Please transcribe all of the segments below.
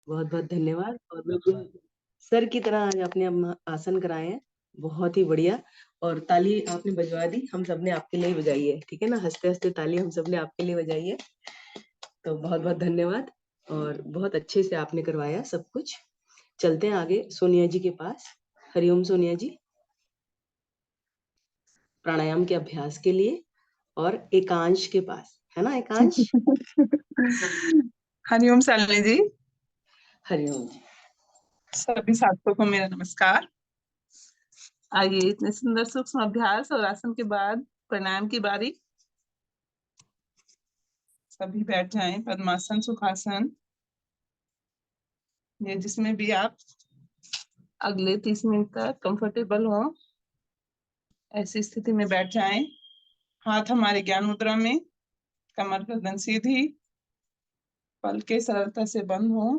बहुत बहुत धन्यवाद। और बिल्कुल सर की तरह आज आपने आसन कराए हैं, बहुत ही बढ़िया। और ताली आपने बजवा दी, हम सबने आपके लिए ही बजाई है, ठीक है ना? हंसते हंसते ताली हम सबने आपके लिए बजाई है। तो बहुत बहुत धन्यवाद। और बहुत अच्छे से आपने करवाया सब कुछ। चलते हैं आगे सोनिया जी के पास। हरिओम सोनिया जी, प्राणायाम के अभ्यास के लिए। और एकांश के पास है ना, एकांश? हरिओम शालिनी जी। हरिओम जी। सभी साथियों को मेरा नमस्कार। आइए, इतने सुंदर सूक्ष्म अभ्यास और आसन के बाद प्राणायाम की बारी। सभी बैठ जाएं, पद्मासन, सुखासन, ये जिसमें भी आप अगले 30 मिनट तक कंफर्टेबल हो, ऐसी स्थिति में बैठ जाएं। हाथ हमारे ज्ञान मुद्रा में, कमर गर्दन सीधी, पलके सरलता से बंद हो।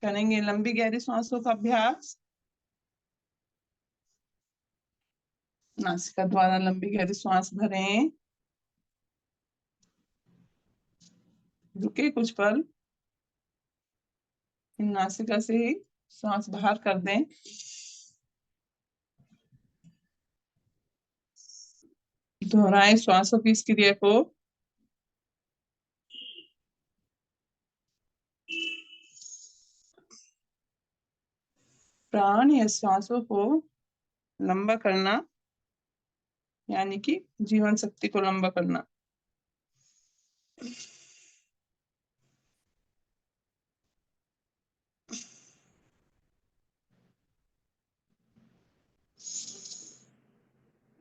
करेंगे लंबी गहरी सांसों का अभ्यास। नासिका द्वारा लंबी गहरी सांस भरें, रुके कुछ पल, नासिका से ही सांस बाहर कर दें। दोहराएं श्वासों की इस क्रिया को। प्राण या श्वासों को लंबा करना, यानी कि जीवन शक्ति को लंबा करना।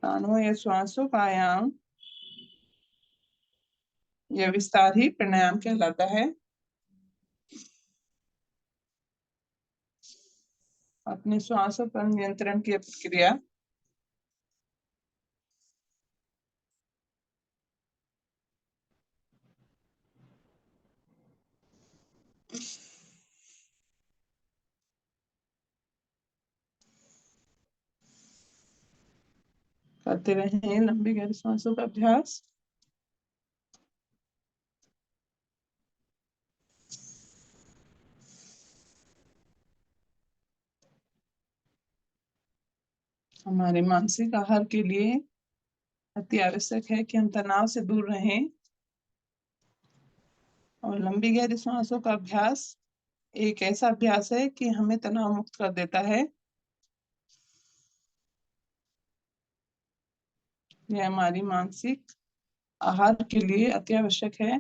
प्राणों या श्वासों का आयाम यह विस्तार ही प्राणायाम कहलाता है। अपने श्वासों पर नियंत्रण की प्रक्रिया। करते रहें लंबी गहरी सांसों का अभ्यास। हमारे मानसिक आहार के लिए अति आवश्यक है कि हम तनाव से दूर रहें। और लंबी गहरी सांसों का अभ्यास एक ऐसा अभ्यास है कि हमें तनाव मुक्त कर देता है। यह हमारी मानसिक आहार के लिए अति आवश्यक है।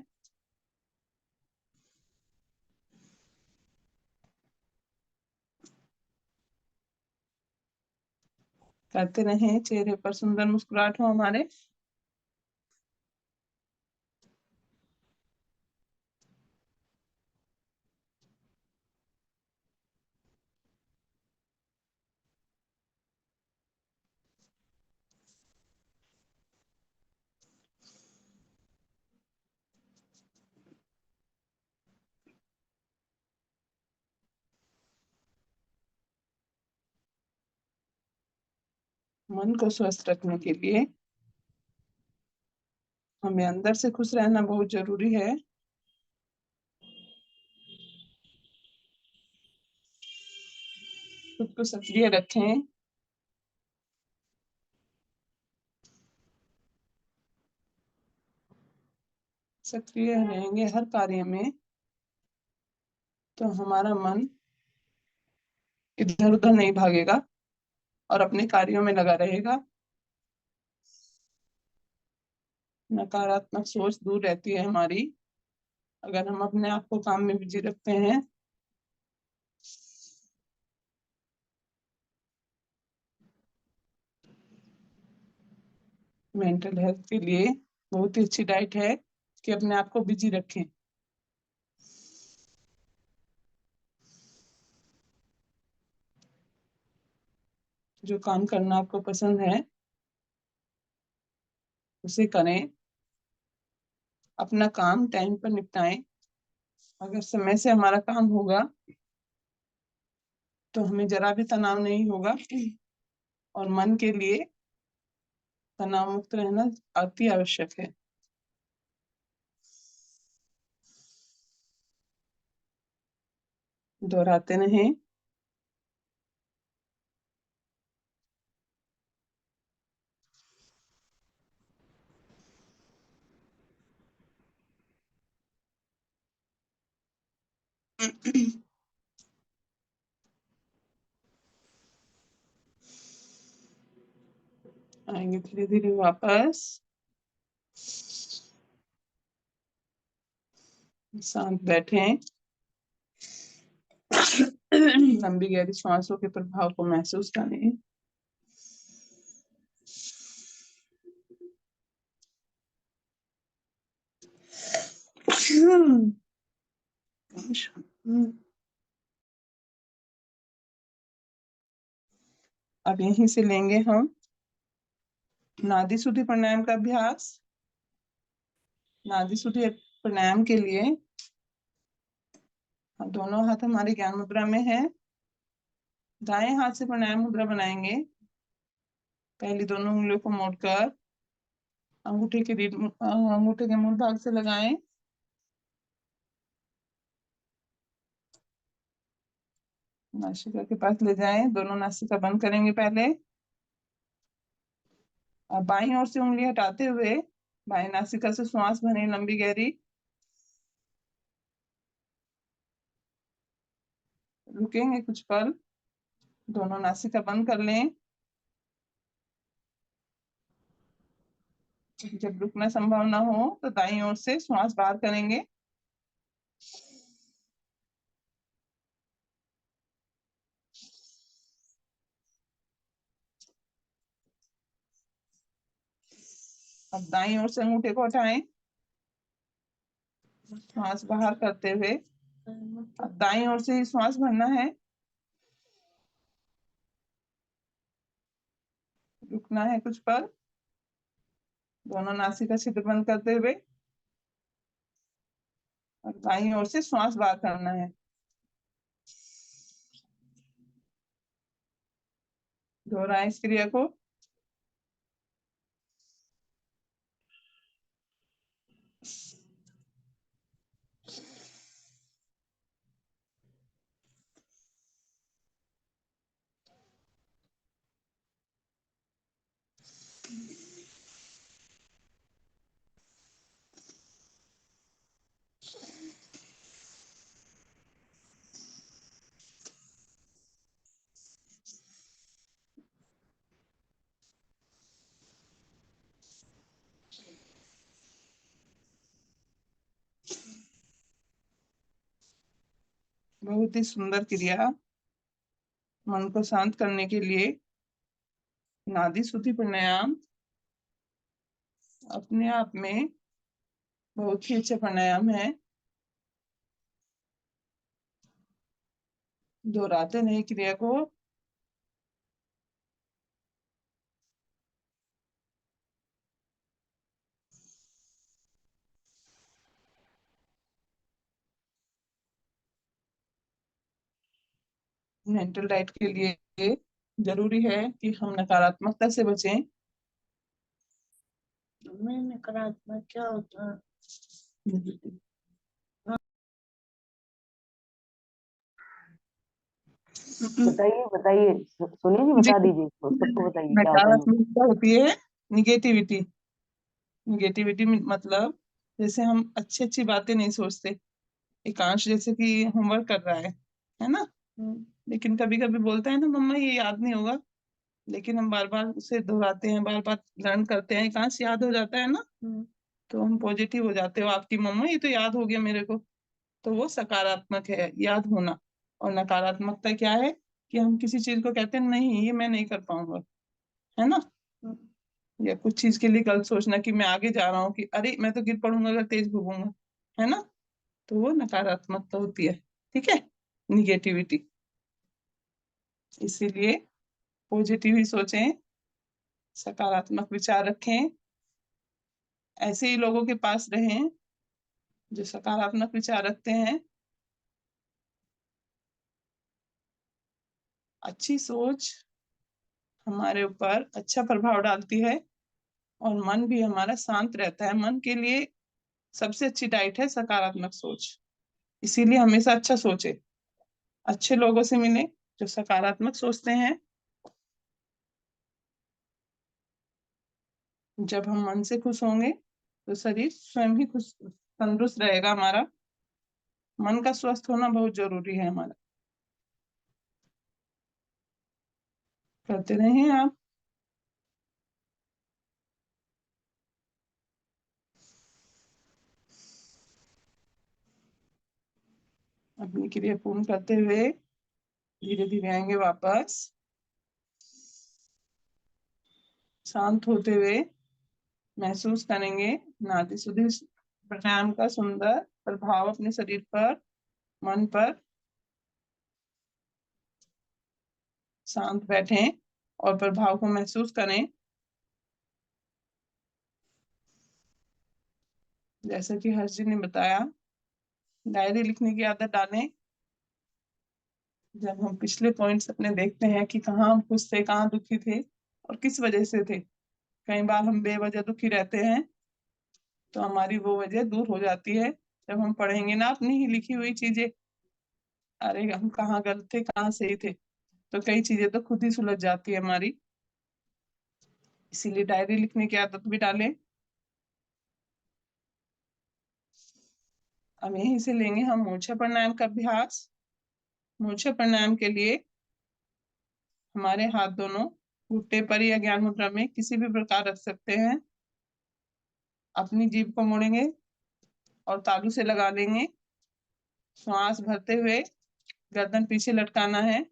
करते रहें, चेहरे पर सुंदर मुस्कुराहट हो हमारे। मन को स्वस्थ रखने के लिए हमें अंदर से खुश रहना बहुत जरूरी है। खुद को सक्रिय रखें। सक्रिय रहेंगे हर कार्य में तो हमारा मन इधर उधर नहीं भागेगा और अपने कार्यों में लगा रहेगा। नकारात्मक सोच दूर रहती है हमारी, अगर हम अपने आप को काम में बिजी रखते हैं। मेंटल हेल्थ के लिए बहुत ही अच्छी डाइट है कि अपने आप को बिजी रखें। जो काम करना आपको पसंद है उसे करें। अपना काम टाइम पर निपटाएं। अगर समय से हमारा काम होगा तो हमें जरा भी तनाव नहीं होगा। और मन के लिए तनाव मुक्त रहना अति आवश्यक है। दोहराते रहें। आएंगे धीरे धीरे वापस। शांत बैठे। लंबी गहरी सांसों के प्रभाव को महसूस करें। अब यहीं से लेंगे हम नाड़ी शुद्धि प्राणायाम का अभ्यास। नाड़ी शुद्धि प्राणायाम के लिए दोनों हाथ हमारे ज्ञान मुद्रा में है। दाएं हाथ से प्राणायाम मुद्रा बनाएंगे। पहली दोनों उंगलियों को मोड़कर अंगूठे के मूल भाग से लगाएं। नासिका के पास ले जाएं। दोनों नासिका बंद करेंगे पहले। अब बाईं ओर से उंगली हटाते हुए बाएं नासिका से श्वास भरें लंबी गहरी। रुकेंगे कुछ पल। दोनों नासिका बंद कर लें। जब रुकना संभव ना हो तो दाईं ओर से श्वास बाहर करेंगे। अब दाईं ओर से अंगूठे को हटाएं। श्वास बाहर करते हुए अब दाईं ओर से ही श्वास भरना है। रुकना है कुछ पल। दोनों नासिका छिद्र बंद करते हुए और दाईं ओर से श्वास बाहर करना है। दोहराएं इस क्रिया को। बहुत ही सुंदर क्रिया। मन को शांत करने के लिए नाड़ी शुद्धि प्राणायाम अपने आप में बहुत ही अच्छा प्राणायाम है। दोहराते नहीं क्रिया को। मेंटल डाइट के लिए जरूरी है कि हम नकारात्मकता से बचें। नकारात्मक क्या होता है? बताइए बताइए, सोनिया जी बता दीजिए, इसको सबको बताइए क्या होता है। नकारात्मकता होती है निगेटिविटी। निगेटिविटी मतलब जैसे हम अच्छी अच्छी बातें नहीं सोचते। एकांश जैसे कि होमवर्क कर रहा है ना। लेकिन कभी कभी बोलता है ना मम्मा ये याद नहीं होगा। लेकिन हम बार बार उसे दोहराते हैं, बार बार लर्न करते हैं, एकांश याद हो जाता है ना। तो हम पॉजिटिव हो जाते हो, आपकी मम्मा ये तो याद हो गया मेरे को। तो वो सकारात्मक है, याद होना। और नकारात्मकता क्या है कि हम किसी चीज को कहते हैं नहीं ये मैं नहीं कर पाऊंगा, है ना। या कुछ चीज के लिए गलत सोचना कि मैं आगे जा रहा हूँ कि अरे मैं तो गिर पड़ूंगा अगर तेज भूगूंगा, है ना। तो वो नकारात्मकता होती है। ठीक है, निगेटिविटी। इसीलिए पॉजिटिव ही सोचें, सकारात्मक विचार रखें। ऐसे ही लोगों के पास रहें जो सकारात्मक विचार रखते हैं। अच्छी सोच हमारे ऊपर अच्छा प्रभाव डालती है और मन भी हमारा शांत रहता है। मन के लिए सबसे अच्छी डाइट है सकारात्मक सोच। इसीलिए हमेशा अच्छा सोचे। अच्छे लोगों से मिले जो सकारात्मक सोचते हैं। जब हम मन से खुश होंगे तो शरीर स्वयं ही खुश तंदुरुस्त रहेगा हमारा। मन का स्वस्थ होना बहुत जरूरी है हमारा। करते रहें आप। अपनी क्रिया पूर्ण करते हुए धीरे धीरे आएंगे वापस। शांत होते हुए महसूस करेंगे नाड़ी शुद्धि प्राणायाम का सुंदर प्रभाव अपने शरीर पर, मन पर। शांत बैठें और प्रभाव को महसूस करें। जैसा कि हर्ष जी ने बताया, डायरी लिखने की आदत डालें। जब हम पिछले पॉइंट्स अपने देखते हैं कि कहाँ हम खुश थे, कहाँ दुखी थे और किस वजह से थे। कई बार हम बेवजह दुखी रहते हैं, तो हमारी वो वजह दूर हो जाती है जब हम पढ़ेंगे ना अपनी ही लिखी हुई चीजें। अरे हम कहाँ गलत थे, कहाँ सही थे, तो कई चीजें तो खुद ही सुलझ जाती है हमारी। इसीलिए डायरी लिखने की आदत भी डालें। अब यहीं से लेंगे हम मूर्छा प्राणायाम का अभ्यास। मूर्छा प्राणायाम के लिए हमारे हाथ दोनों घुटने पर या ज्ञान मुद्रा में किसी भी प्रकार रख सकते हैं। अपनी जीभ को मोड़ेंगे और तालू से लगा लेंगे। श्वास भरते हुए गर्दन पीछे लटकाना है।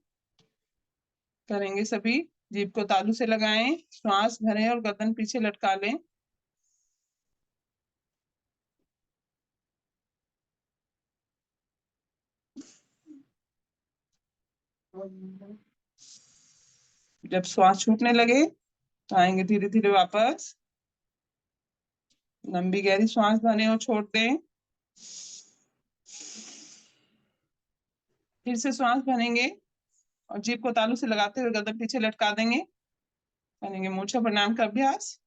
करेंगे सभी। जीभ को तालू से लगाएं, श्वास भरें और गर्दन पीछे लटका लें। जब श्वास छूटने लगे तो आएंगे धीरे धीरे वापस। लंबी गहरी श्वास भरें और छोड़ दें। फिर से श्वास भरेंगे और जीभ को तालू से लगाते हुए गर्दन पीछे लटका देंगे। करेंगे मूर्छा प्राणायाम का अभ्यास।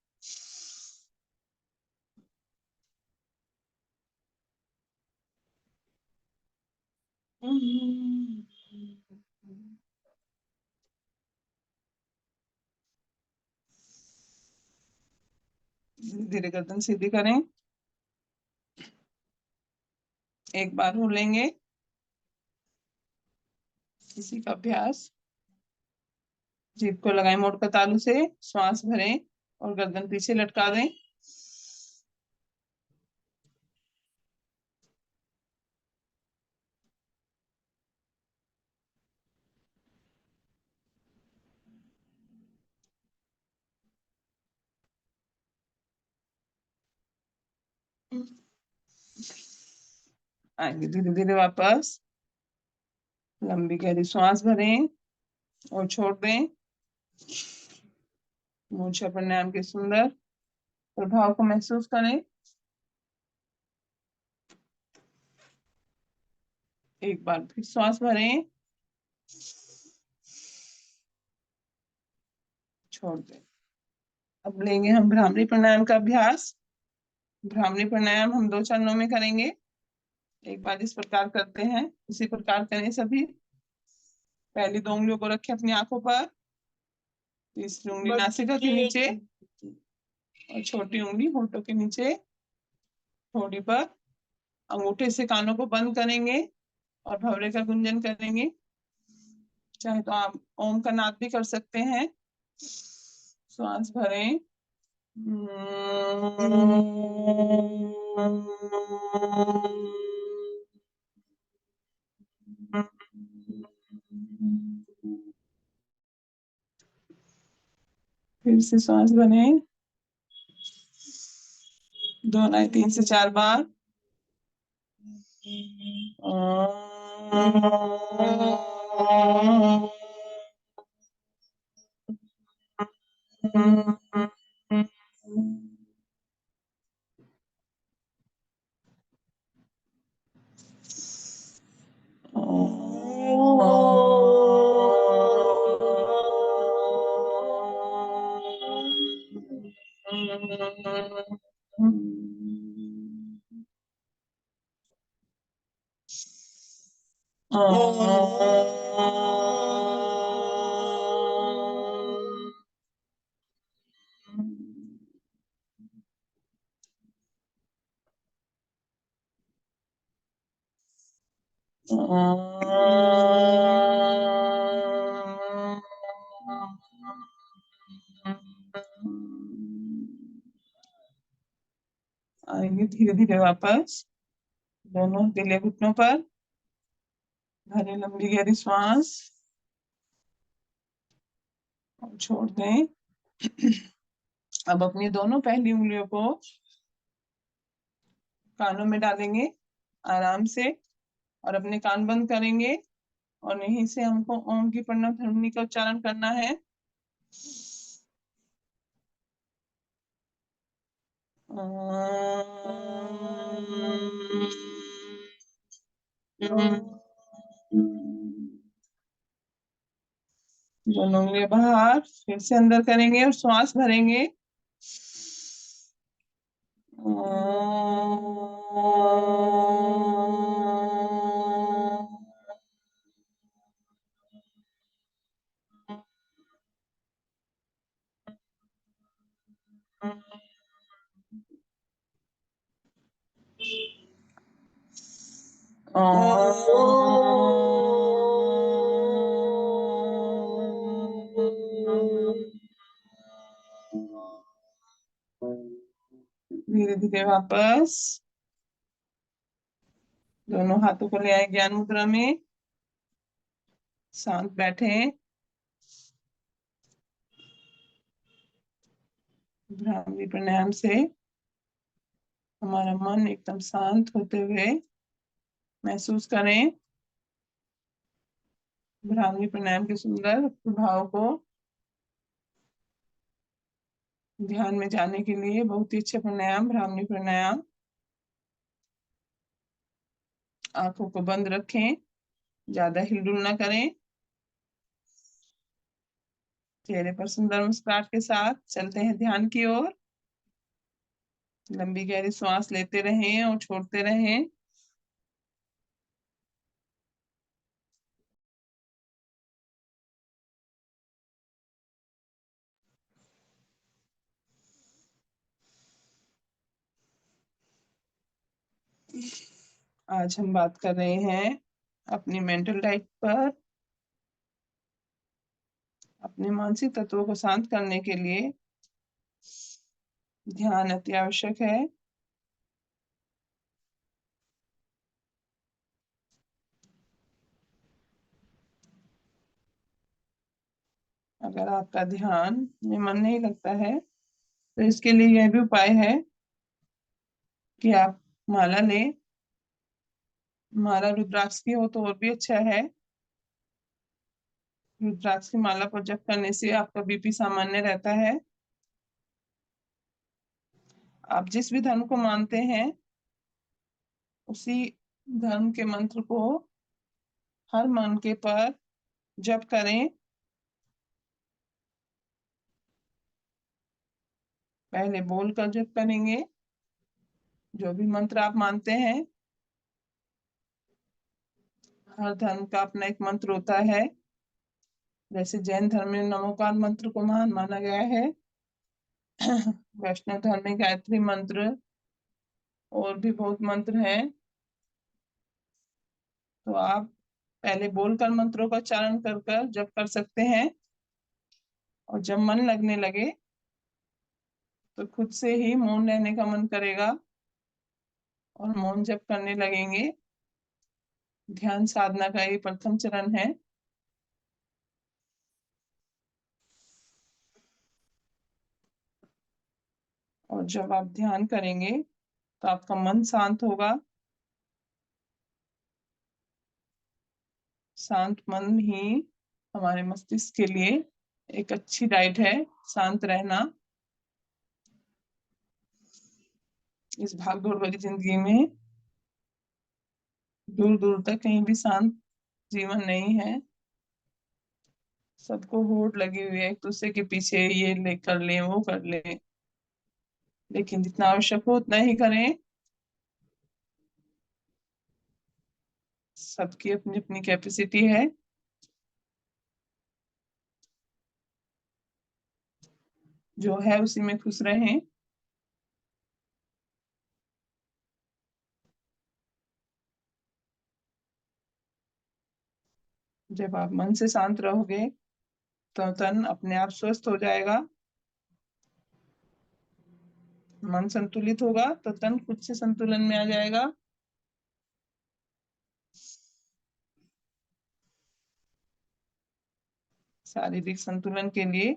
धीरे धीरे गर्दन सीधी करें। एक बार हो लेंगे इसी का अभ्यास। जीभ को लगाएं मोड़कर तालू से, श्वास भरें और गर्दन पीछे लटका दें। आएंगे धीरे धीरे वापस। लंबी गहरी श्वास भरें और छोड़ दें। मूर्छा प्राणायाम के सुंदर प्रभाव को महसूस करें। एक बार फिर श्वास भरें, छोड़ दें। अब लेंगे हम भ्रामरी प्राणायाम का अभ्यास। भ्रामरी प्राणायाम हम 2 चरणों में करेंगे। एक बार इस प्रकार करते हैं, इसी प्रकार करें सभी। पहली 2 उंगलियों को रखें अपनी आंखों पर। तीसरी उंगली नासिका के नीचे और छोटी उंगली होठों के नीचे ठोड़ी पर। अंगूठे से कानों को बंद करेंगे और भंवरे का गुंजन करेंगे। चाहे तो आप ओम का नाद भी कर सकते हैं। श्वास भरें। फिर से श्वास भरें। दोहराएं 3 से 4 बार। आएंगे धीरे धीरे वापस, दोनों हथेलियां घुटनों पर, भरे लंबी गहरी श्वास और छोड़ दें। अब अपनी दोनों पहली उंगलियों को कानों में डालेंगे आराम से और अपने कान बंद करेंगे और यहीं से हमको ओम की प्रणव ध्वनि का उच्चारण करना है। दोनों उंगलियां बाहर, फिर से अंदर करेंगे और श्वास भरेंगे। धीरे धीरे वापस दोनों हाथों को ले आए ज्ञान मुद्रा में, शांत बैठे, भ्रामरी प्राणायाम से हमारा मन एकदम शांत होते हुए महसूस करें। भ्रामरी प्राणायाम के सुंदर प्रभाव को ध्यान में जाने के लिए बहुत ही अच्छा प्राणायाम भ्रामरी प्राणायाम। आंखों को बंद रखें, ज्यादा हिलडुल ना करें, चेहरे पर सुंदर मुस्कुराहट के साथ चलते हैं ध्यान की ओर। लंबी गहरी श्वास लेते रहें और छोड़ते रहें। आज हम बात कर रहे हैं अपनी मेंटल डाइट पर। अपने मानसिक तत्वों को शांत करने के लिए ध्यान अति आवश्यक है। अगर आपका ध्यान में मन नहीं लगता है तो इसके लिए यह भी उपाय है कि आप माला लें। माला रुद्राक्ष की हो तो और भी अच्छा है। रुद्राक्ष की माला पर जप करने से आपका बीपी सामान्य रहता है। आप जिस भी धर्म को मानते हैं उसी धर्म के मंत्र को हर मन के पर जप करें। पहले बोलकर जप करेंगे जो भी मंत्र आप मानते हैं। हर धर्म का अपना एक मंत्र होता है। जैसे जैन धर्म में नमोकार मंत्र को महान माना गया है। वैष्णव धर्म में गायत्री मंत्र और भी बहुत मंत्र हैं। तो आप पहले बोलकर मंत्रों का उच्चारण कर कर जप कर सकते हैं और जब मन लगने लगे तो खुद से ही मौन रहने का मन करेगा और मौन जप करने लगेंगे। ध्यान साधना का ये प्रथम चरण है। और जब आप ध्यान करेंगे तो आपका मन शांत होगा। शांत मन ही हमारे मस्तिष्क के लिए एक अच्छी डाइट है। शांत रहना इस भागदौड़ भरी जिंदगी में दूर दूर तक कहीं भी शांत जीवन नहीं है। सबको होड़ लगी हुई है एक दूसरे के पीछे, ये ले कर ले वो कर ले, लेकिन जितना आवश्यक हो उतना ही करें। सबकी अपनी अपनी कैपेसिटी है। जो है उसी में खुश रहें। जब आप मन से शांत रहोगे तो तन अपने आप स्वस्थ हो जाएगा। मन संतुलित होगा तो तन खुद से संतुलन में आ जाएगा। शारीरिक संतुलन के लिए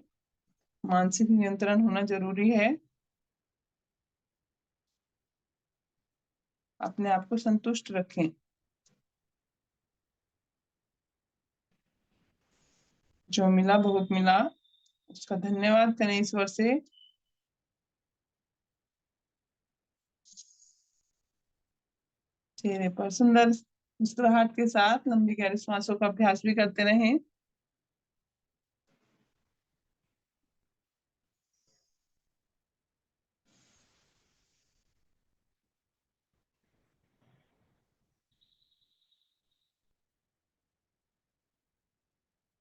मानसिक नियंत्रण होना जरूरी है। अपने आप को संतुष्ट रखें। जो मिला बहुत मिला, उसका धन्यवाद करें ईश्वर से। चेहरे पर सुंदर मुस्कुराहट के साथ लंबी गहरी सांसों का अभ्यास भी करते रहें।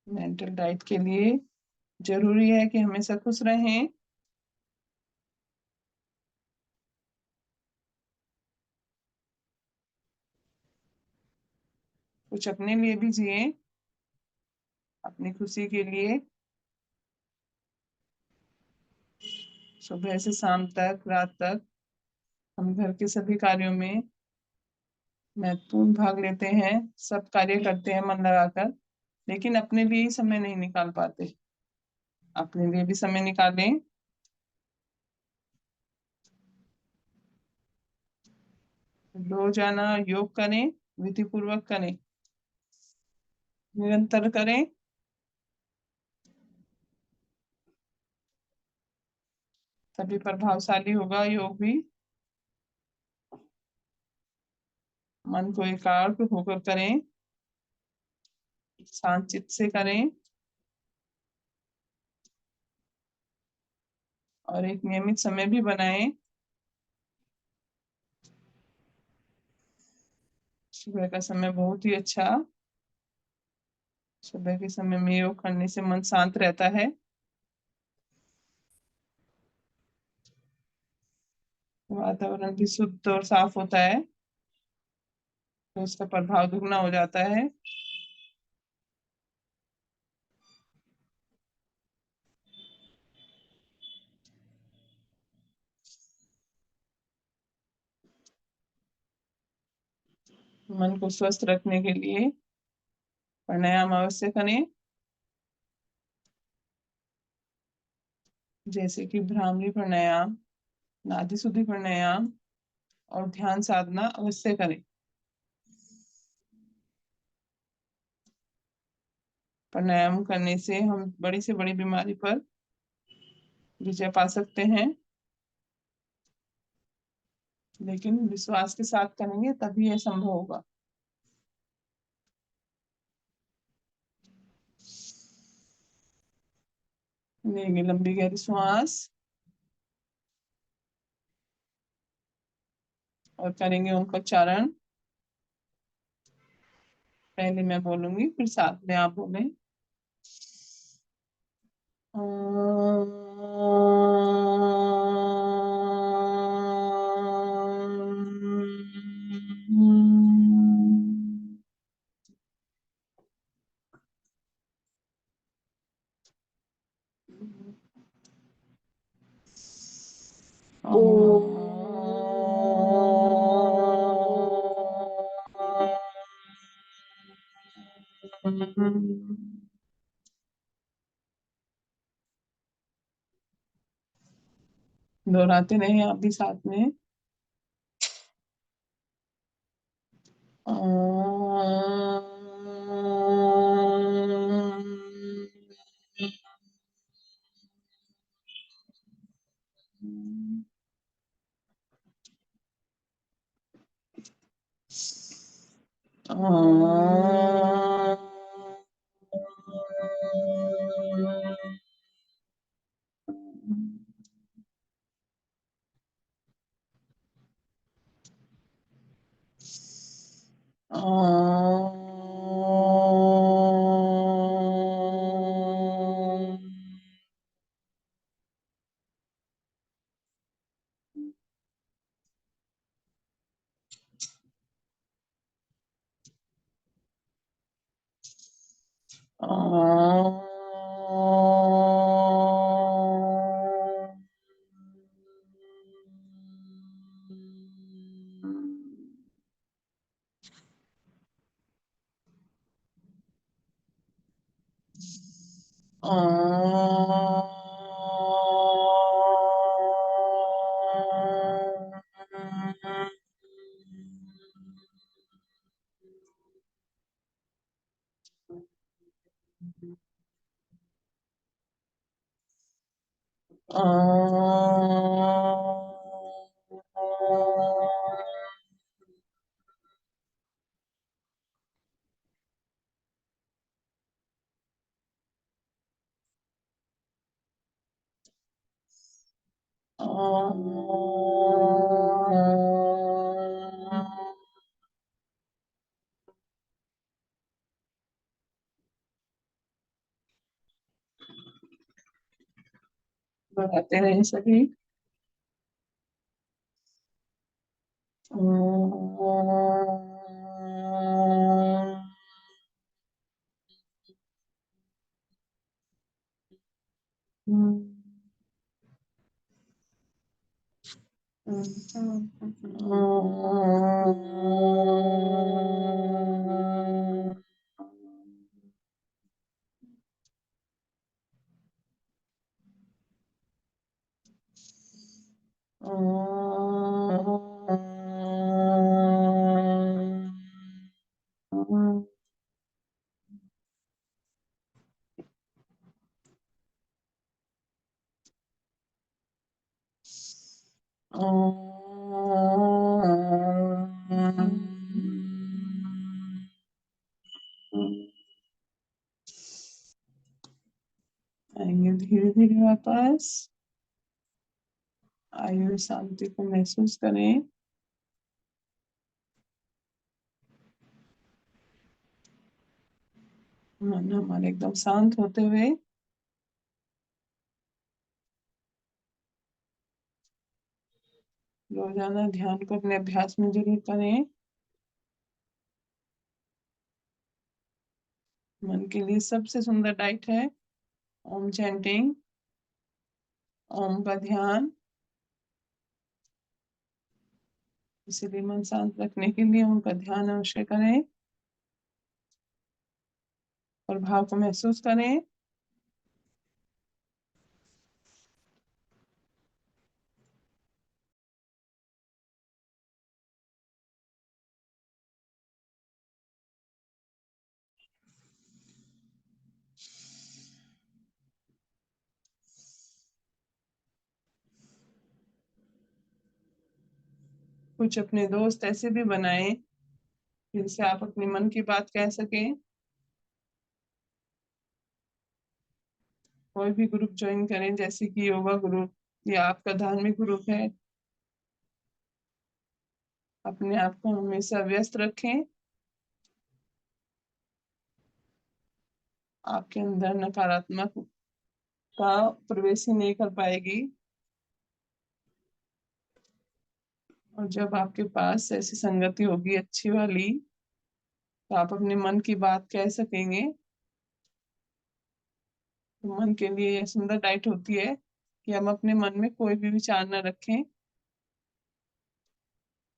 मेंटल डाइट के लिए जरूरी है कि हमेशा खुश रहें। कुछ अपने लिए भी जिए, अपनी खुशी के लिए। सुबह से शाम तक, रात तक हम घर के सभी कार्यों में महत्वपूर्ण भाग लेते हैं, सब कार्य करते हैं मन लगाकर, लेकिन अपने लिए ही समय नहीं निकाल पाते। अपने लिए भी समय निकालें। रोजाना योग करें, विधि पूर्वक करें, निरंतर करें। तभी प्रभावशाली होगा योग भी। मन को एकाग्र होकर करें, शांत चित्त से करें और एक नियमित समय भी बनाएं। सुबह का समय बहुत ही अच्छा। सुबह के समय में योग करने से मन शांत रहता है। वातावरण भी शुद्ध और साफ होता है, तो उसका प्रभाव दुगना हो जाता है। मन को स्वस्थ रखने के लिए प्राणायाम अवश्य करें, जैसे कि भ्रामरी प्राणायाम, नाड़ी शुद्धि प्राणायाम और ध्यान साधना अवश्य करें। प्राणायाम करने से हम बड़ी से बड़ी बीमारी पर विजय पा सकते हैं, लेकिन विश्वास के साथ करेंगे तभी यह संभव होगा। लेंगे लंबी गहरी श्वास और करेंगे ओम का उच्चारण। पहले मैं बोलूंगी, फिर साथ में आप बोलें। दोहराते रहे आप भी साथ में। Om. बढ़ाते रहें सभी। आएंगे धीरे धीरे वापस। आयु शांति को महसूस करें। मन हमारे एकदम शांत होते हुए रोजाना ध्यान को अपने अभ्यास में जरूर करें। मन के लिए सबसे सुंदर डाइट है ओम चैंटिंग, ओम का ध्यान। इसीलिए मन शांत रखने के लिए ओम का ध्यान अवश्य करें और भाव को महसूस करें। कुछ अपने दोस्त ऐसे भी बनाएं जिनसे आप अपने मन की बात कह सकें। कोई भी ग्रुप ज्वाइन करें, जैसे कि योगा ग्रुप या आपका धार्मिक ग्रुप है। अपने आप को हमेशा व्यस्त रखें। आपके अंदर नकारात्मक का प्रवेश ही नहीं कर पाएगी। और जब आपके पास ऐसी संगति होगी अच्छी वाली, तो आप अपने मन की बात कह सकेंगे। तो मन के लिए यह सुंदर डाइट होती है कि हम अपने मन में कोई भी विचार न रखें।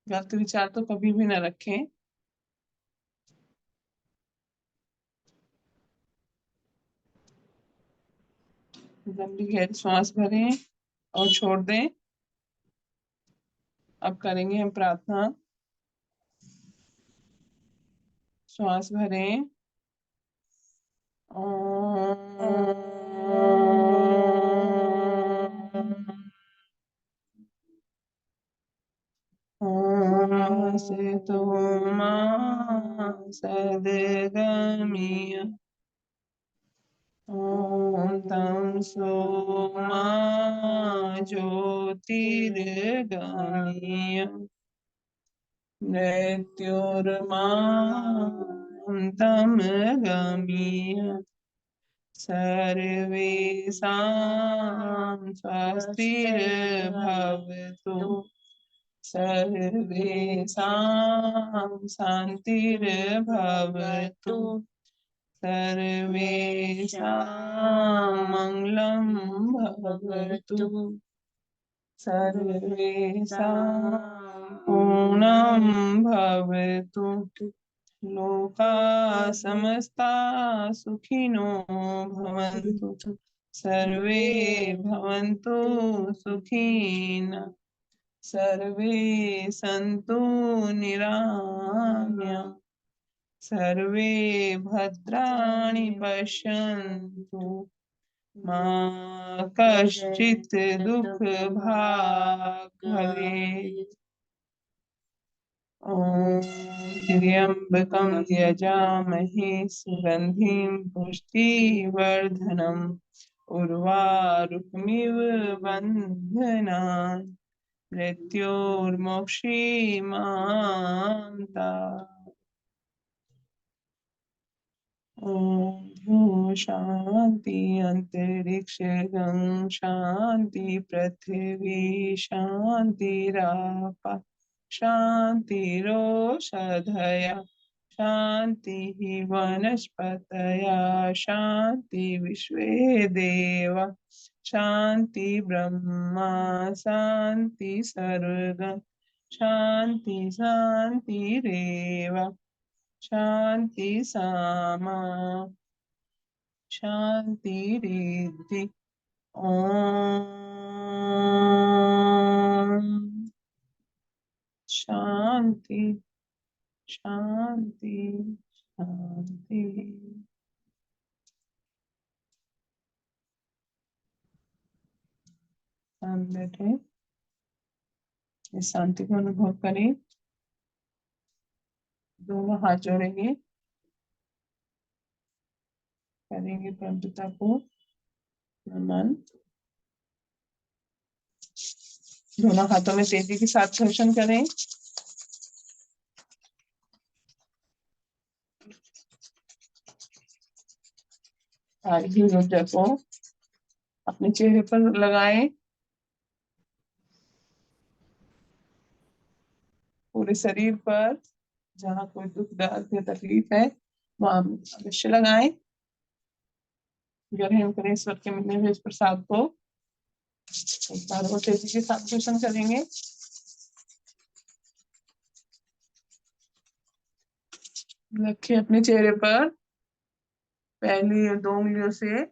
गलत विचार तो कभी भी न रखें। लंबी गहरी श्वास भरें और छोड़ दें। अब करेंगे हम प्रार्थना। श्वास भरें। से तो सदगमीय ओम तम सोमा ज्योतिर्गमीय मृत्युर्मां गमीय सर्वेषां स्वस्तिर्भवतु सर्वेषां शान्तिर्भवतु सर्वेषां मङ्गलं भवतु, सर्वेषां पूर्णं भवतु, लोकाः समस्ताः सुखिनो भवन्तु, सर्वे भवन्तु सुखिनः, सर्वे सन्तु निरामयाः, सर्वे भद्राणि पश्यन्तु, मा कश्चित् दुःखभाग् भवेत्। ॐ त्र्यम्बकं यजामहे सुगन्धिं पुष्टिवर्धनम् उर्वारुकमिव बन्धनान् मृत्योर्मोक्षीमान्तात्। ॐ शान्ति अन्तरिक्षं शान्ति पृथिवी शान्तिराप शान्तिरोषधयः शान्तिः वनस्पतयः शान्ति विश्वे देवा शान्ति ब्रह्मा शान्ति सर्वगं शान्ति शान्तिरेव शान्ति सामा शान्तिरिति। ॐ शान्ति शान्ति शान्ति। हम बैठे इस शांति को अनुभव करें, दोनों हाथ जोड़ेंगे, करेंगे परमपिता को नमन, दोनों हाथों में तेजी के साथ घर्षण करें, सारी ऊर्जा को अपने चेहरे पर लगाएं, पूरे शरीर पर जहाँ कोई दुख दर्द या तकलीफ है वहां अवश्य लगाएं, ग्रहण करें ईश्वर के मिलने हुए इस प्रसाद को, प्रसाद को तेजी के साथ घर्षण करेंगे, रखिए अपने चेहरे पर, पहली या 2 उंगलियों से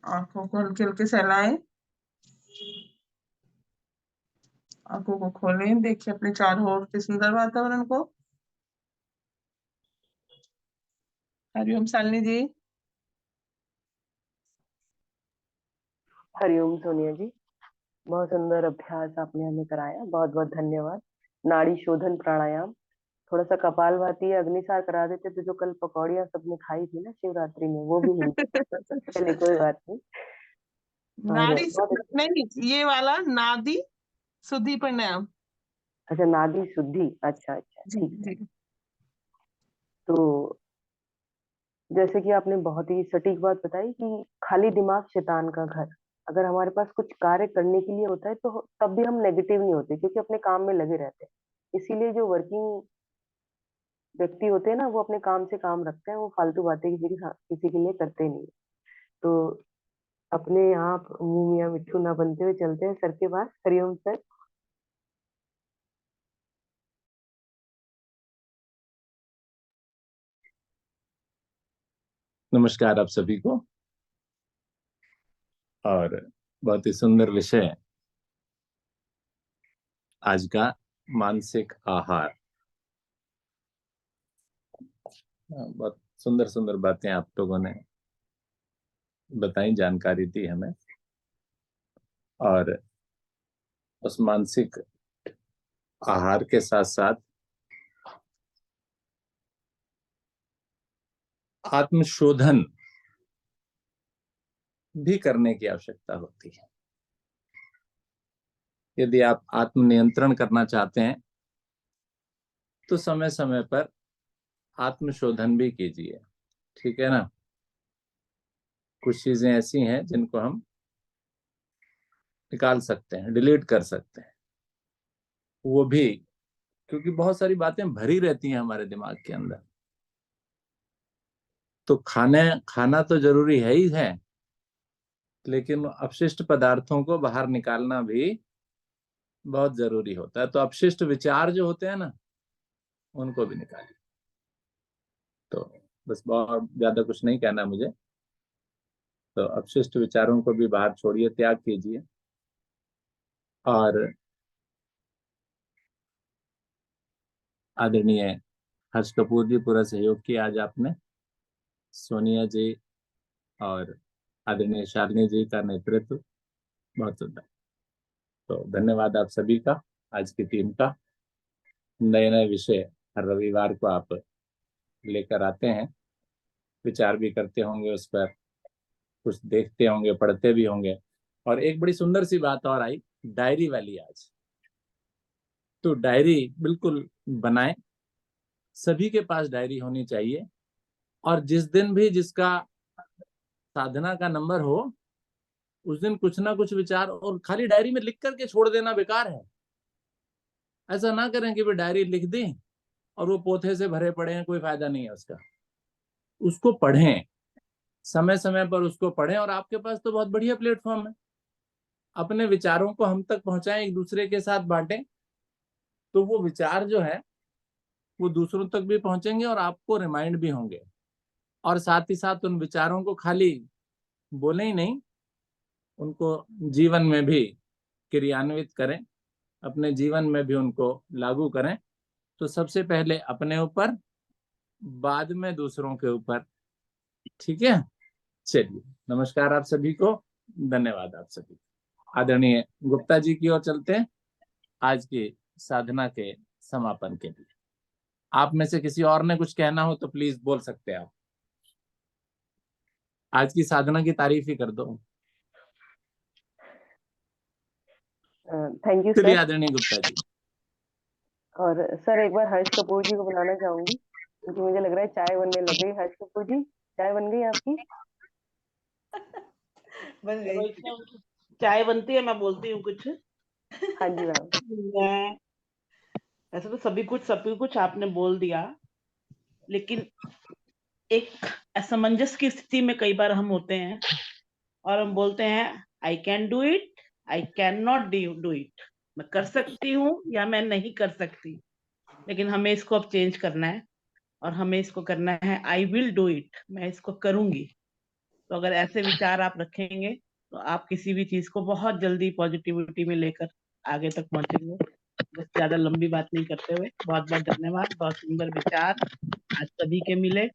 आंखों को हल्के हल्के सहलाएं, आंखों को खोलें, देखिए अपने चारों ओर के सुंदर वातावरण को। हरिओम शालिनी जी। हरिओम सोनिया जी, बहुत सुंदर अभ्यास आपने हमें कराया, बहुत बहुत धन्यवाद। नाड़ी शोधन प्राणायाम, थोड़ा सा कपालभाति अग्निसार करा देते तो जो कल पकौड़ियाँ सबने खाई थी ना शिवरात्रि में वो भी हिल चलिए कोई बात नहीं। नाड़ी बहुत नहीं, ये वाला नादी शुद्धि प्राणायाम। अच्छा, नादी शुद्धि, अच्छा अच्छा जी ठीक है। जी। तो जैसे कि आपने बहुत ही सटीक बात बताई कि खाली दिमाग शैतान का घर, अगर हमारे पास कुछ कार्य करने के लिए होता है तो तब भी हम नेगेटिव नहीं होते क्योंकि अपने काम में लगे रहते हैं। इसीलिए जो वर्किंग व्यक्ति होते हैं ना वो अपने काम से काम रखते हैं, वो फालतू बातें किसी के लिए करते नहीं। तो अपने आप मुंह मियाँ मिट्ठू ना बनते हुए चलते हैं सर के पास। हरिओम सर। नमस्कार आप सभी को, और बहुत ही सुंदर विषय आज का, मानसिक आहार। बहुत सुंदर सुंदर बातें आप लोगों ने बताई, जानकारी दी हमें, और उस मानसिक आहार के साथ साथ आत्मशोधन भी करने की आवश्यकता होती है। यदि आप आत्मनियंत्रण करना चाहते हैं तो समय समय पर आत्मशोधन भी कीजिए, ठीक है ना। कुछ चीजें ऐसी हैं जिनको हम निकाल सकते हैं, डिलीट कर सकते हैं, वो भी, क्योंकि बहुत सारी बातें भरी रहती हैं हमारे दिमाग के अंदर। तो खाना तो जरूरी है ही है, लेकिन अपशिष्ट पदार्थों को बाहर निकालना भी बहुत जरूरी होता है। तो अपशिष्ट विचार जो होते हैं ना, उनको भी निकालिए। तो बस बहुत ज्यादा कुछ नहीं कहना मुझे। तो अपशिष्ट विचारों को भी बाहर छोड़िए, त्याग कीजिए। और आदरणीय हर्ष कपूर जी, पूरा सहयोग किया आज आपने। सोनिया जी और आदरणीय शालिनी जी का नेतृत्व बहुत सुंदर। तो धन्यवाद आप सभी का, आज की टीम का। नए नए विषय हर रविवार को आप लेकर आते हैं, विचार भी करते होंगे उस पर, कुछ देखते होंगे, पढ़ते भी होंगे। और एक बड़ी सुंदर सी बात और आई, डायरी वाली आज। तो डायरी बिल्कुल बनाएं, सभी के पास डायरी होनी चाहिए। और जिस दिन भी जिसका साधना का नंबर हो, उस दिन कुछ ना कुछ विचार, और खाली डायरी में लिख करके छोड़ देना बेकार है। ऐसा ना करें कि वे डायरी लिख दें और वो पोथे से भरे पड़े हैं, कोई फायदा नहीं है उसका। उसको पढ़ें, समय समय पर उसको पढ़ें। और आपके पास तो बहुत बढ़िया प्लेटफॉर्म है, अपने विचारों को हम तक पहुंचाएं, एक दूसरे के साथ बांटें। तो वो विचार जो है वो दूसरों तक भी पहुंचेंगे और आपको रिमाइंड भी होंगे। और साथ ही साथ उन विचारों को खाली बोले ही नहीं, उनको जीवन में भी क्रियान्वित करें, अपने जीवन में भी उनको लागू करें। तो सबसे पहले अपने ऊपर, बाद में दूसरों के ऊपर। ठीक है, चलिए, नमस्कार आप सभी को, धन्यवाद आप सभी। आदरणीय गुप्ता जी की ओर चलते हैं आज की साधना के समापन के लिए। आप में से किसी और ने कुछ कहना हो तो प्लीज बोल सकते हैं आप। आज की साधना की तारीफ ही कर दो। थैंक यू चलिए सर। आदरणीय गुप्ता जी। और सर एक बार हर्ष कपूर जी को बुलाना चाहूंगी, क्योंकि मुझे लग रहा है चाय बनने लग गई। हर्ष कपूर जी, चाय बन गई आपकी? बन गई। चाय बनती है, मैं बोलती हूँ कुछ। हाँ जी मैम। मैं ऐसे तो सभी कुछ आपने बोल दिया, लेकिन एक असमंजस की स्थिति में कई बार हम होते हैं और हम बोलते हैं I can do it, I can not do it. मैं कर सकती हूँ या मैं नहीं कर सकती। लेकिन हमें इसको अब चेंज करना है और हमें इसको करना है आई विल डू इट, मैं इसको करूंगी। तो अगर ऐसे विचार आप रखेंगे तो आप किसी भी चीज को बहुत जल्दी पॉजिटिविटी में लेकर आगे तक पहुंचेंगे। बस ज्यादा लंबी बात नहीं करते हुए, बहुत बहुत धन्यवाद। बहुत सुंदर विचार आज सभी के मिले,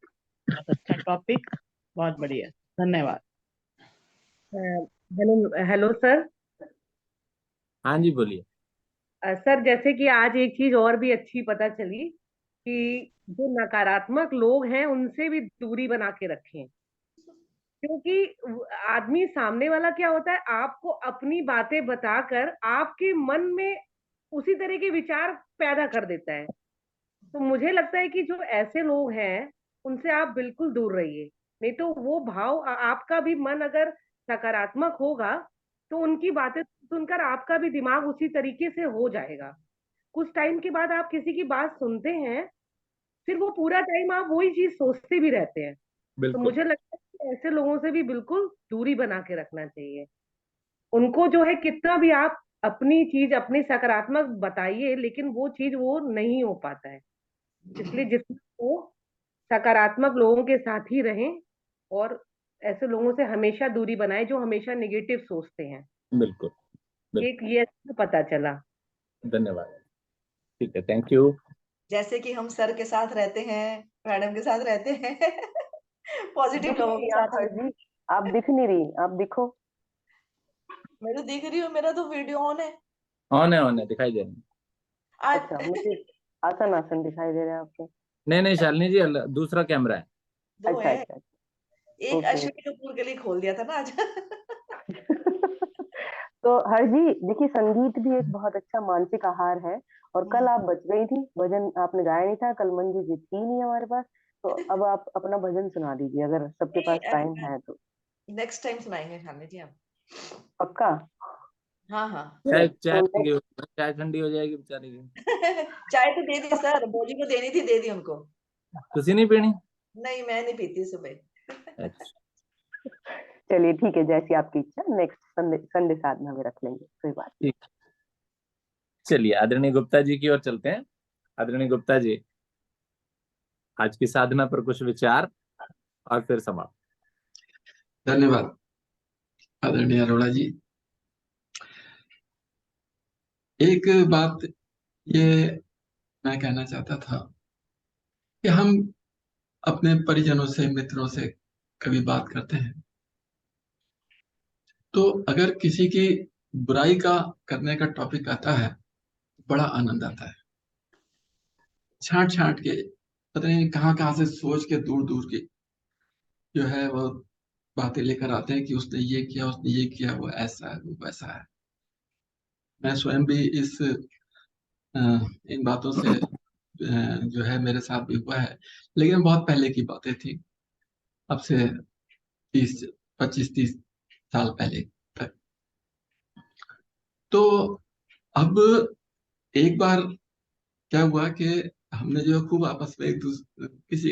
बहुत अच्छा टॉपिक, बहुत बढ़िया, धन्यवाद। Hello hello sir. हाँ जी बोलिए। सर जैसे कि आज एक चीज और भी अच्छी पता चली कि जो नकारात्मक लोग हैं उनसे भी दूरी बना के रखें, क्योंकि आदमी सामने वाला क्या होता है, आपको अपनी बातें बताकर आपके मन में उसी तरह के विचार पैदा कर देता है। तो मुझे लगता है कि जो ऐसे लोग हैं उनसे आप बिल्कुल दूर रहिए, नहीं तो वो भाव आपका भी मन अगर सकारात्मक होगा तो उनकी बातें सुनकर आपका भी दिमाग उसी तरीके से हो जाएगा। कुछ टाइम के बाद आप किसी की बात सुनते हैं, फिर वो पूरा टाइम आप वही चीज सोचते भी रहते हैं। तो बिल्कुल मुझे लगता है कि ऐसे लोगों से भी बिल्कुल दूरी बना के रखना चाहिए। उनको जो है कितना भी आप अपनी चीज अपनी सकारात्मक बताइए, लेकिन वो चीज वो नहीं हो पाता है। इसलिए जितना वो सकारात्मक लोगों के साथ ही रहें और ऐसे लोगों से हमेशा दूरी बनाएं जो हमेशा नेगेटिव सोचते हैं। बिल्कुल एक ये पता चला। धन्यवाद। ठीक है, थैंक यू। जैसे कि हम सर के साथ रहते हैं, मैडम के साथ रहते हैं, पॉजिटिव दिख लोगों नहीं के रही आप साथ हर्ष जी, आप दिख नहीं रही, आप दिखो। मैं तो दिख रही हूँ, मेरा तो वीडियो ऑन है। ऑन है, दिखाई दे रही है। आज अच्छा, मुझे आसन आसन दिखाई दे रहे हैं आपके। नहीं शालिनी जी, दूसरा कैमरा है। दो अच्छा है, अच्छा। एक ओके। अश्विनी कपूर के लिए खोल दिया था ना आज। तो हर्ष जी देखिए, संगीत भी एक बहुत अच्छा मानसिक आहार है। और कल आप बच गई थी, भजन आपने गाया नहीं था कल, मंजू जी थी नहीं हमारे पास। तो अब आप अपना भजन सुना दीजिए अगर सबके पास टाइम है तो। नेक्स्ट टाइम सुनाएंगे शालिनी जी हम। पक्का? हाँ हाँ। चाय तो चाय ठंडी हो जाएगी बेचारी की। चाय तो दे दी सर, बोली को देनी थी, दे दी उनको। तुसी नहीं पीनी? नहीं, मैं नहीं पीती सुबह। अच्छा, चलिए ठीक है, जैसी आपकी इच्छा, नेक्स्ट संडे संडे साधना में रख लेंगे, कोई बात नहीं। ठीक। चलिए आदरणीय गुप्ता जी की ओर चलते हैं। आदरणीय गुप्ता जी, आज की साधना पर कुछ विचार और फिर समाप्त। धन्यवाद आदरणीय अरोड़ा जी। एक बात ये मैं कहना चाहता था कि हम अपने परिजनों से, मित्रों से कभी बात करते हैं तो अगर किसी की बुराई का करने का टॉपिक आता है, बड़ा आनंद आता है। छांट छांट के, पता नहीं कहाँ कहाँ से सोच के दूर दूर की जो है वो बातें लेकर आते हैं कि उसने ये किया, उसने ये किया, वो ऐसा है, वो वैसा है। मैं स्वयं भी इन बातों से जो है मेरे साथ भी हुआ है, लेकिन बहुत पहले की बातें थी, अब से 25-30 साल पहले तक। तो अब एक बार क्या हुआ कि हमने जो खूब आपस में किसी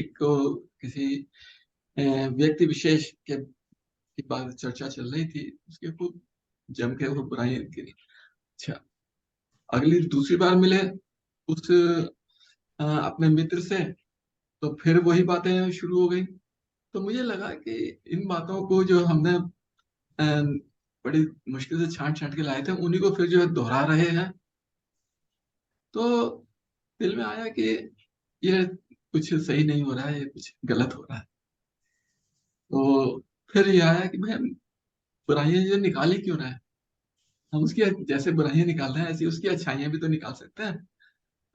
व्यक्ति विशेष के की बात चर्चा चल रही थी, उसके खूब जम के वो बुराई गिरी। अच्छा, अगली दूसरी बार मिले उस अपने मित्र से, तो फिर वही बातें शुरू हो गई। तो मुझे लगा कि इन बातों को जो हमने बड़ी मुश्किल से छांट छांट के लाए थे, उन्हीं को फिर जो है दोहरा रहे हैं। तो दिल में आया कि ये कुछ सही नहीं हो रहा है, ये कुछ गलत हो रहा है। तो फिर ये आया कि भाई बुराइयां जो निकाली क्यों रहे हैं, हम उसकी जैसे बुराइयां निकाल रहे हैं ऐसी उसकी अच्छाइयां भी तो निकाल सकते हैं।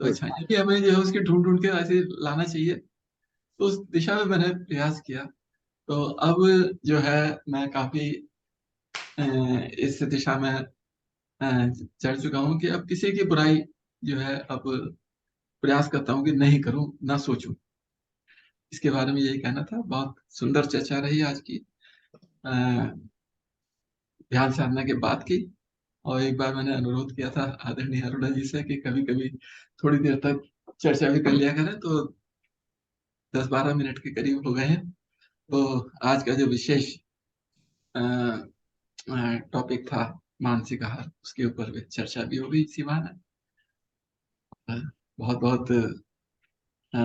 तो अच्छाइयां भी हमें जो है उसकी ढूंढ ढूंढ के ऐसे लाना चाहिए। तो उस दिशा में मैंने प्रयास किया। तो अब जो है मैं काफी इस दिशा में चढ़ चुका हूँ कि अब किसी की बुराई जो है अब प्रयास करता हूँ कि नहीं करूँ, ना सोचूं। इसके बारे में यही कहना था। बहुत सुंदर चर्चा रही आज की, ध्यान साधना के बाद की। और एक बार मैंने अनुरोध किया था आदरणीय अरुणा जी से कि कभी कभी थोड़ी देर तक चर्चा भी कर लिया करें, तो 10-12 मिनट के करीब हो गए हैं। तो आज का जो विशेष टॉपिक था मानसिक आहार, उसके ऊपर भी चर्चा भी हो गई इसी बहाने। बहुत बहुत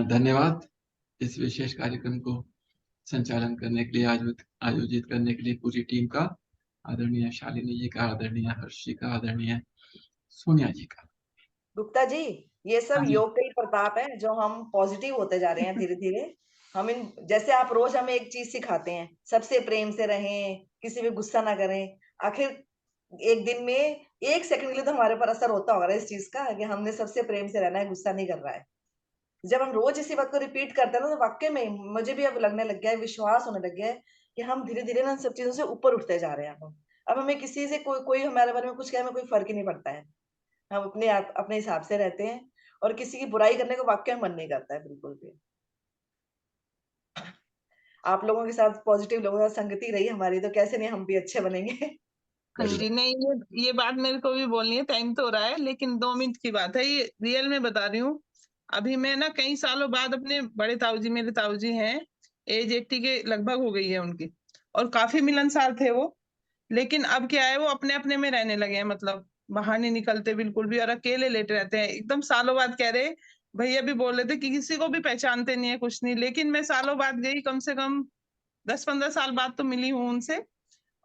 धन्यवाद इस विशेष कार्यक्रम को संचालन करने के लिए, आयोजित करने के लिए पूरी टीम का, आदरणीय शालिनी जी का, आदरणीय हर्ष जी का, आदरणीय सोनिया जी का। गुप्ता जी, ये सब हाँ जी। योग का ही प्रताप है जो हम पॉजिटिव होते जा रहे हैं धीरे धीरे। हम जैसे आप रोज हमें एक चीज सिखाते हैं, सबसे प्रेम से रहें, किसी पे गुस्सा ना करें। आखिर एक दिन में 1 सेकंड के लिए तो हमारे पर असर होता होगा इस चीज का कि हमने सबसे प्रेम से रहना है, गुस्सा नहीं कर रहा है। जब हम रोज इसी बात को रिपीट करते हैं ना, तो वाकई में मुझे भी अब लगने लग गया है, विश्वास होने लग गया है कि हम धीरे धीरे ना सब चीजों से ऊपर उठते जा रहे हैं। अब हमें किसी से कोई हमारे बारे में कुछ कहे, हमें कोई फर्क ही नहीं पड़ता है। हम अपने हिसाब से रहते हैं और किसी की बुराई करने को वाकई मन नहीं करता है बिल्कुल भी। आप लोगों के साथ, पॉजिटिव लोगों के साथ संगति रही हमारी, तो कैसे नहीं हम भी अच्छे बनेंगे। हाँ जी, नहीं ये बात मेरे को भी बोलनी है, टाइम तो हो रहा है लेकिन 2 मिनट की बात है, ये रियल में बता रही हूँ। अभी मैं ना कई सालों बाद अपने बड़े ताऊजी, मेरे ताऊजी हैं, एज 80 के लगभग हो गई है उनकी, और काफी मिलनसार थे वो। लेकिन अब क्या है, वो अपने अपने में रहने लगे हैं, मतलब बाहर नहीं निकलते बिल्कुल भी, और अकेले लेटे रहते हैं। एकदम सालों बाद कह रहे, भैया भी बोल रहे थे कि किसी को भी पहचानते नहीं है, कुछ नहीं। लेकिन मैं सालों बाद गई, कम से कम 10-15 साल बाद तो मिली हूँ उनसे।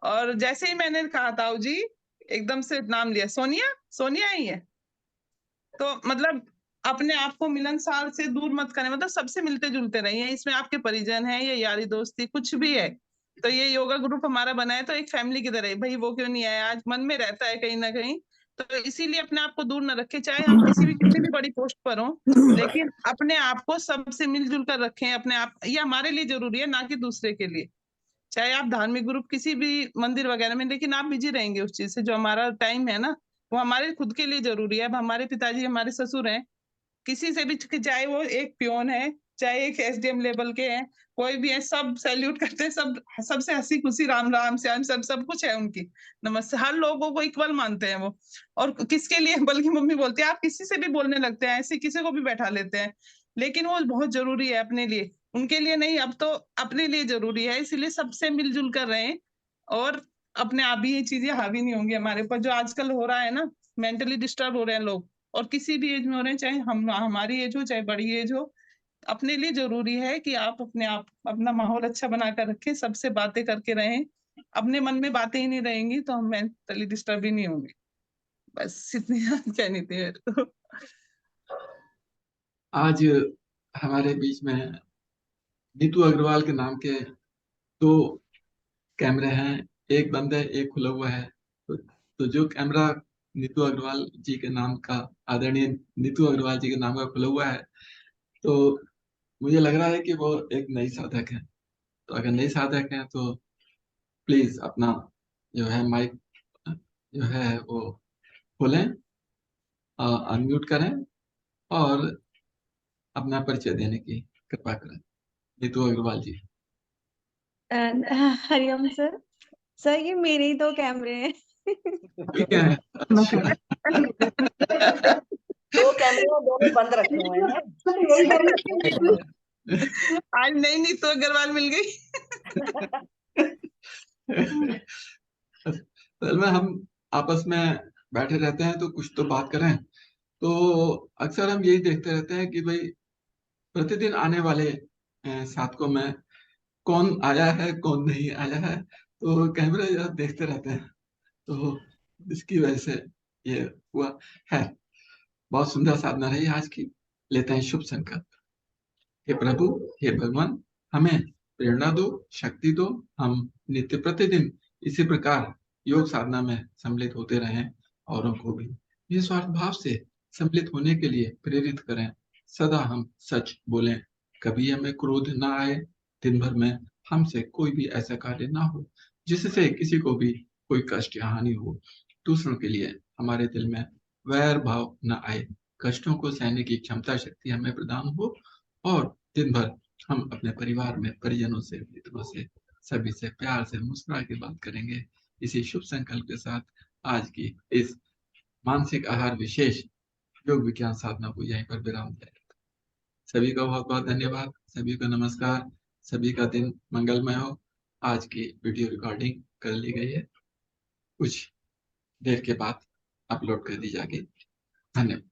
और जैसे ही मैंने कहा ताऊ जी, एकदम से नाम लिया, सोनिया, सोनिया ही है। तो मतलब अपने आप को मिलनसार से दूर मत करें, मतलब सबसे मिलते जुलते रहिए। इसमें आपके परिजन है या यारी दोस्ती कुछ भी है, तो ये योगा ग्रुप हमारा बना है तो एक फैमिली की तरह है। भाई वो क्यों नहीं आया आज, मन में रहता है कहीं ना कहीं। तो इसीलिए अपने आप को दूर न रखें, चाहे हम कितनी भी बड़ी पोस्ट पर हों, लेकिन अपने आप को सबसे मिलजुल कर रखें। अपने आप, ये हमारे लिए जरूरी है, ना कि दूसरे के लिए। चाहे आप धार्मिक ग्रुप किसी भी मंदिर वगैरह में, लेकिन आप बिजी रहेंगे उस चीज से। जो हमारा टाइम है ना, वो हमारे खुद के लिए जरूरी है। अब हमारे पिताजी, हमारे ससुर हैं, किसी से भी, चाहे वो एक पियोन है, चाहे एक एसडीएम लेवल के हैं, कोई भी है, सब सैल्यूट करते हैं, सब सबसे हंसी खुशी, राम राम श्याम, सब कुछ है उनकी, नमस्ते, हर लोगों को इक्वल मानते हैं वो। और किसके लिए, बल्कि मम्मी बोलती है आप किसी से भी बोलने लगते हैं, ऐसे किसी को भी बैठा लेते हैं, लेकिन वो बहुत जरूरी है अपने लिए। उनके लिए नहीं, अब तो अपने लिए जरूरी है, इसीलिए सबसे मिलजुल कर रहें और अपने आप ही ये चीजें हावी नहीं होंगी हमारे ऊपर। जो आजकल हो रहा है ना, मेंटली डिस्टर्ब हो रहे हैं लोग, और किसी भी एज में हो रहे हैं, चाहे हम हमारी एज हो चाहे बड़ी एज हो। अपने लिए जरूरी है कि आप अपने आप अपना माहौल अच्छा बनाकर रखें, सबसे बातें करके रहें। अपने मन में बातें ही नहीं रहेंगी तो हम मेंटली डिस्टर्ब ही नहीं होंगे। बस इतनी कहनी थी मेरे को। आज हमारे बीच में नीतू अग्रवाल के नाम के 2 कैमरे हैं, एक बंद है एक खुला हुआ है। तो जो कैमरा नीतू अग्रवाल जी के नाम का, आदरणीय नीतू अग्रवाल जी के नाम का खुला हुआ है, तो मुझे लग रहा है कि वो एक नई साधक है। तो अगर नई साधक है तो प्लीज अपना जो है माइक जो है वो खोलें, अनम्यूट करें और अपना परिचय देने की कृपा करें। नीतू अग्रवाल जी। हरिओम सर। सर ये मेरे ही 2 कैमरे हैं। ठीक है, अच्छा। 2 कैमरे दोनों बंद रखे हुए हैं। आज नई नीतू अग्रवाल मिल गई। असल में हम आपस में बैठे रहते हैं तो कुछ तो बात करें। तो अक्सर हम यही देखते रहते हैं कि भाई प्रतिदिन आने वाले साधकों में कौन आया है कौन नहीं आया है, तो कैमरे देखते रहते हैं। तो इसकी वजह से ये हुआ है। बहुत सुंदर साधना रही आज की। लेते हैं शुभ संकल्प। हे प्रभु, हे भगवान, हमें प्रेरणा दो, शक्ति दो। हम नित्य प्रतिदिन इसी प्रकार योग साधना में सम्मिलित होते रहें, औरों को भी निस्वार्थ भाव से सम्मिलित होने के लिए प्रेरित करें। सदा हम सच बोलें, कभी हमें क्रोध ना आए, दिन भर में हमसे कोई भी ऐसा कार्य ना हो जिससे किसी को भी कोई कष्ट या हानि हो। दूसरों के लिए हमारे दिल में वैर भाव न आए, कष्टों को सहने की क्षमता शक्ति हमें प्रदान हो, और दिन भर हम अपने परिवार में परिजनों से, मित्रों से, सभी से प्यार से मुस्कुरा के बात करेंगे। इसी शुभ संकल्प के साथ आज की इस मानसिक आहार विशेष योग विज्ञान साधना को यहीं पर विराम दिया। सभी का बहुत बहुत धन्यवाद, सभी को नमस्कार, सभी का दिन मंगलमय हो। आज की वीडियो रिकॉर्डिंग कर ली गई है, कुछ देर के बाद अपलोड कर दी जाएगी। धन्यवाद।